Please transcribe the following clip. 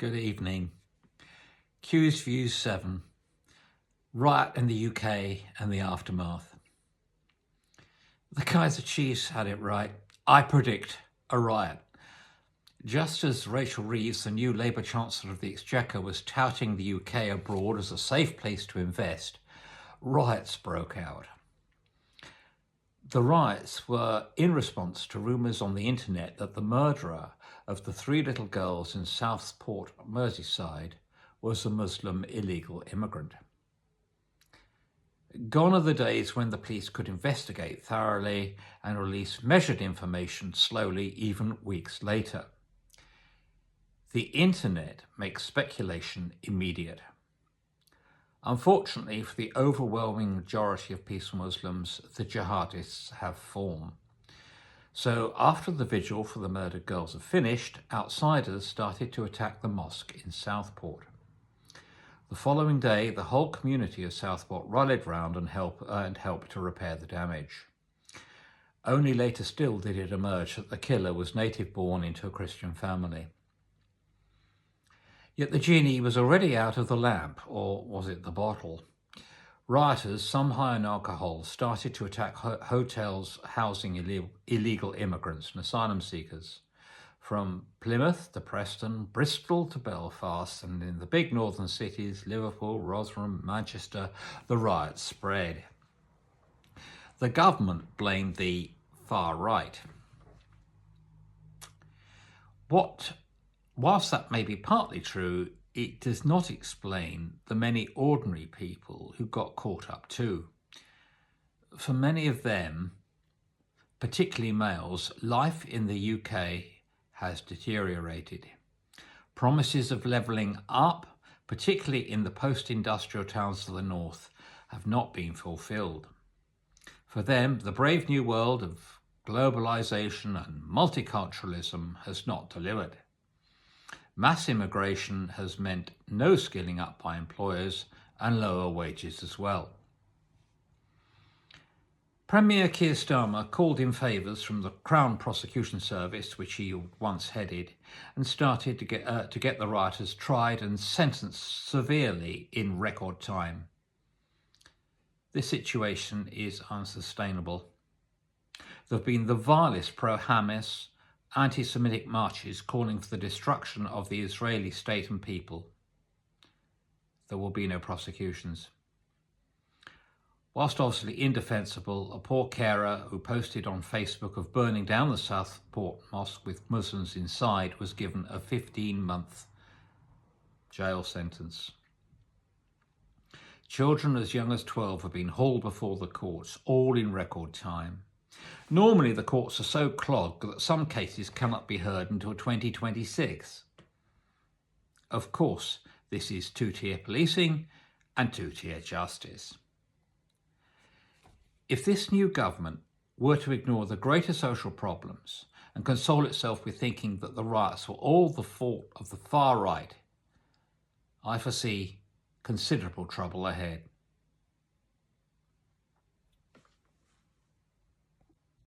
Good evening. Q's Views 7. Riot in the UK and the aftermath. The Kaiser Chiefs had it right. I predict a riot. Just as Rachel Reeves, the new Labour Chancellor of the Exchequer, was touting the UK abroad as a safe place to invest, riots broke out. The riots were in response to rumours on the internet that the murderer of the 3 little girls in Southport, Merseyside, was a Muslim illegal immigrant. Gone are the days when the police could investigate thoroughly and release measured information slowly, even weeks later. The internet makes speculation immediate. Unfortunately, for the overwhelming majority of peaceful Muslims, the jihadists have form. So after the vigil for the murdered girls had finished, outsiders started to attack the mosque in Southport. The following day, the whole community of Southport rallied round and helped to repair the damage. Only later still did it emerge that the killer was native-born into a Christian family. Yet the genie was already out of the lamp, or was it the bottle? Rioters, some high on alcohol, started to attack hotels housing illegal immigrants and asylum seekers. From Plymouth to Preston, Bristol to Belfast, and in the big northern cities, Liverpool, Rotherham, Manchester, the riots spread. The government blamed the far right. Whilst that may be partly true, it does not explain the many ordinary people who got caught up too. For many of them, particularly males, life in the UK has deteriorated. Promises of levelling up, particularly in the post-industrial towns of the north, have not been fulfilled. For them, the brave new world of globalisation and multiculturalism has not delivered. Mass immigration has meant no skilling up by employers and lower wages as well. Premier Keir Starmer called in favours from the Crown Prosecution Service, which he once headed, and started to get the rioters tried and sentenced severely in record time. This situation is unsustainable. There have been the vilest pro-Hamas, anti-Semitic marches calling for the destruction of the Israeli state and people. There will be no prosecutions. Whilst obviously indefensible, a poor carer who posted on Facebook of burning down the Southport Mosque with Muslims inside was given a 15-month jail sentence. Children as young as 12 have been hauled before the courts, all in record time. Normally, the courts are so clogged that some cases cannot be heard until 2026. Of course, this is two-tier policing and two-tier justice. If this new government were to ignore the greater social problems and console itself with thinking that the riots were all the fault of the far right, I foresee considerable trouble ahead.